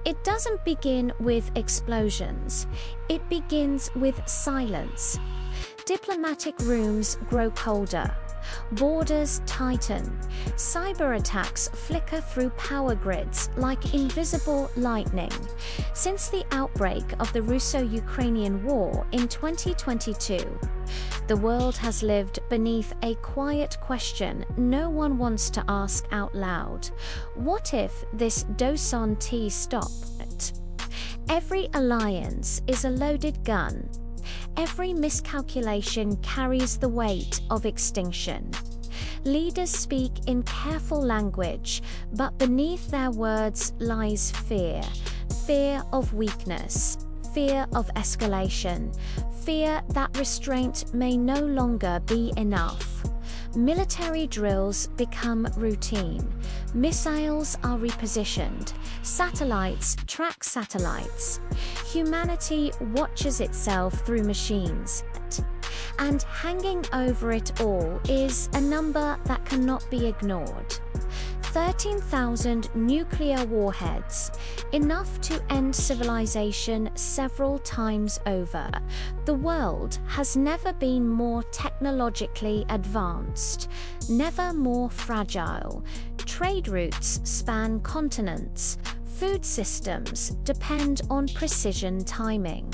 It doesn't begin with explosions, it begins with silence. Diplomatic rooms grow colder, borders tighten, cyber attacks flicker through power grids like invisible lightning. Since the outbreak of the Russo-Ukrainian War in 2022, the world has lived beneath a quiet question no one wants to ask out loud. What if this Dosonti stopped? Every alliance is a loaded gun. Every miscalculation carries the weight of extinction. Leaders speak in careful language, but beneath their words lies fear. Fear of weakness, fear of escalation, fear that restraint may no longer be enough. Military drills become routine. Missiles are repositioned. Satellites track satellites. Humanity watches itself through machines. And hanging over it all is a number that cannot be ignored. 13,000 nuclear warheads, enough to end civilization several times over. The world has never been more technologically advanced, never more fragile. Trade routes span continents. Food systems depend on precision timing.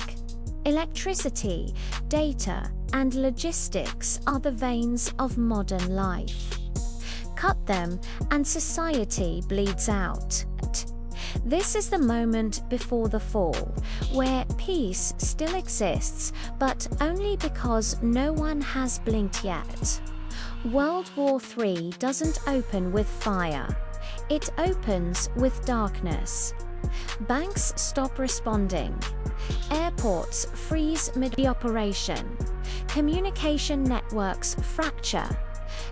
Electricity, data, and logistics are the veins of modern life. Cut them, and society bleeds out. This is the moment before the fall, where peace still exists, but only because no one has blinked yet. World War III doesn't open with fire. It opens with darkness. Banks stop responding. Airports freeze mid-operation. Communication networks fracture.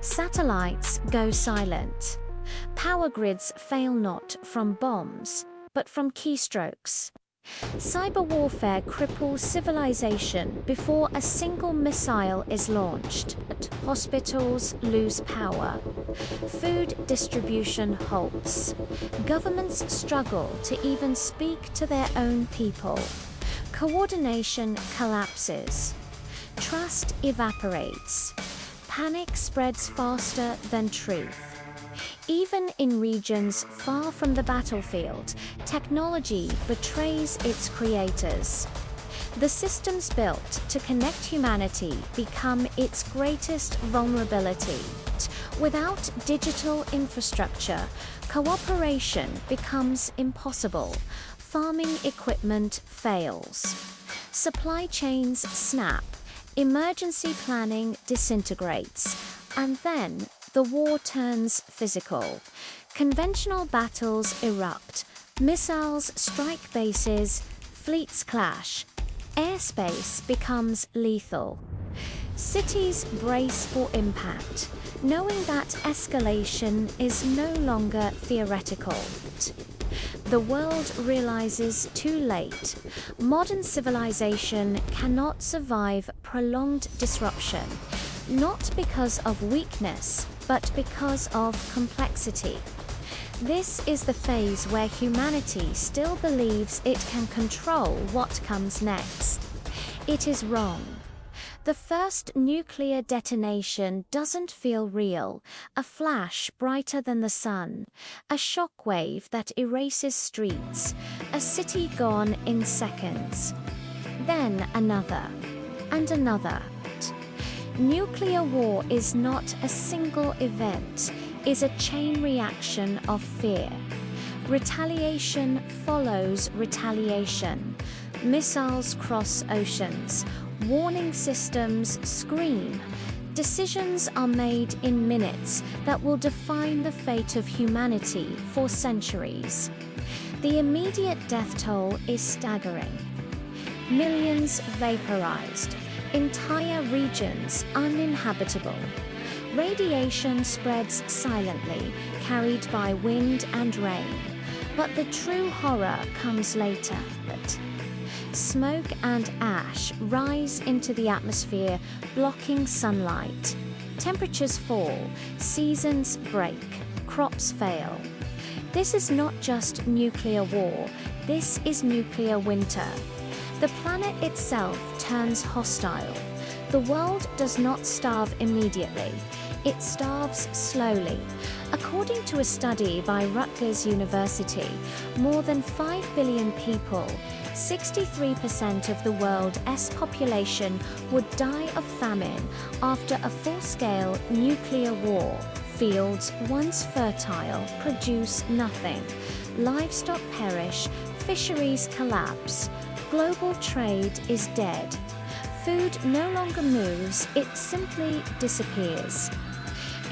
Satellites go silent. Power grids fail not from bombs, but from keystrokes. Cyber warfare cripples civilization before a single missile is launched. Hospitals lose power. Food distribution halts. Governments struggle to even speak to their own people. Coordination collapses. Trust evaporates. Panic spreads faster than truth. Even in regions far from the battlefield, technology betrays its creators. The systems built to connect humanity become its greatest vulnerability. Without digital infrastructure, cooperation becomes impossible. Farming equipment fails. Supply chains snap. Emergency planning disintegrates. And then the war turns physical. Conventional battles erupt. Missiles strike bases. Fleets clash. Airspace becomes lethal. Cities brace for impact, knowing that escalation is no longer theoretical. The world realizes too late. Modern civilization cannot survive prolonged disruption, not because of weakness, but because of complexity. This is the phase where humanity still believes it can control what comes next. It is wrong. The first nuclear detonation doesn't feel real, a flash brighter than the sun, a shockwave that erases streets, a city gone in seconds. Then another, and another. Nuclear war is not a single event, is a chain reaction of fear. Retaliation follows retaliation. Missiles cross oceans. Warning systems scream. Decisions are made in minutes that will define the fate of humanity for centuries. The immediate death toll is staggering. Millions vaporized. Entire regions uninhabitable. Radiation spreads silently, carried by wind and rain. But the true horror comes later. Smoke and ash rise into the atmosphere, blocking sunlight. Temperatures fall, seasons break, crops fail. This is not just nuclear war, this is nuclear winter. The planet itself turns hostile. The world does not starve immediately, it starves slowly. According to a study by Rutgers University, more than 5 billion people, 63% of the world's population, would die of famine after a full-scale nuclear war. Fields, once fertile, produce nothing. Livestock perish, fisheries collapse. Global trade is dead. Food no longer moves, it simply disappears.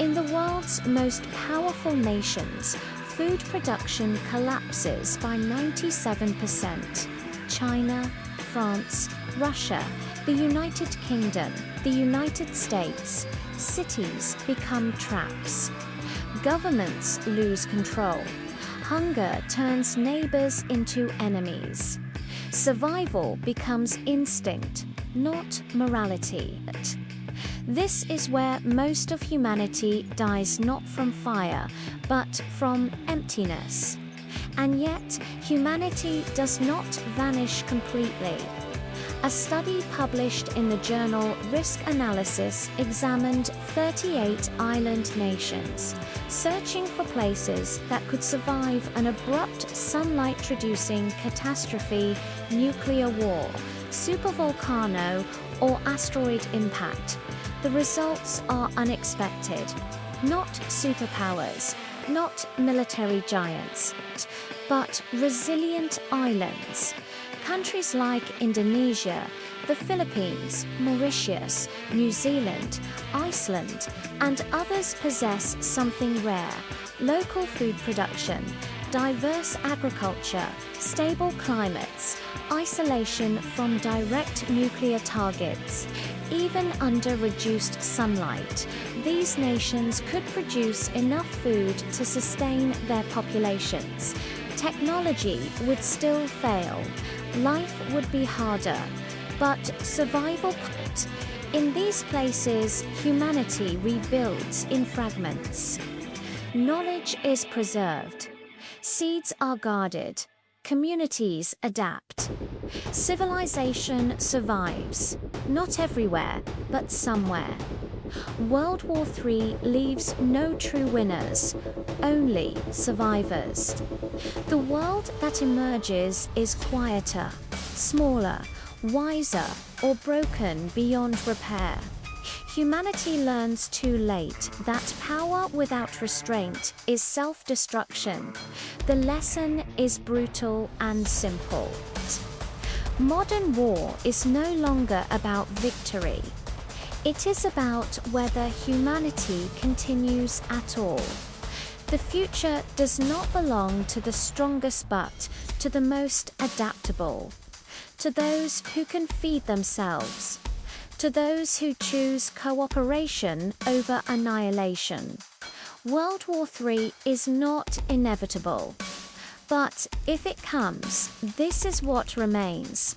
In the world's most powerful nations, food production collapses by 97%. China, France, Russia, the United Kingdom, the United States. Cities become traps. Governments lose control. Hunger turns neighbors into enemies. Survival becomes instinct, not morality. This is where most of humanity dies, not from fire, but from emptiness. And yet, humanity does not vanish completely. A study published in the journal Risk Analysis examined 38 island nations, searching for places that could survive an abrupt sunlight-reducing catastrophe, nuclear war, supervolcano, or asteroid impact. The results are unexpected. Not superpowers, not military giants, but resilient islands. Countries like Indonesia, the Philippines, Mauritius, New Zealand, Iceland, and others possess something rare: local food production, diverse agriculture, stable climates, isolation from direct nuclear targets. Even under reduced sunlight, these nations could produce enough food to sustain their populations. Technology would still fail. Life would be harder, but survival could. In these places, humanity rebuilds in fragments. Knowledge is preserved. Seeds are guarded. Communities adapt. Civilization survives. Not everywhere, but somewhere. World War III leaves no true winners, only survivors. The world that emerges is quieter, smaller, wiser, or broken beyond repair. Humanity learns too late that power without restraint is self-destruction. The lesson is brutal and simple. Modern war is no longer about victory. It is about whether humanity continues at all. The future does not belong to the strongest but to the most adaptable, to those who can feed themselves, to those who choose cooperation over annihilation. World War III is not inevitable, but if it comes, this is what remains: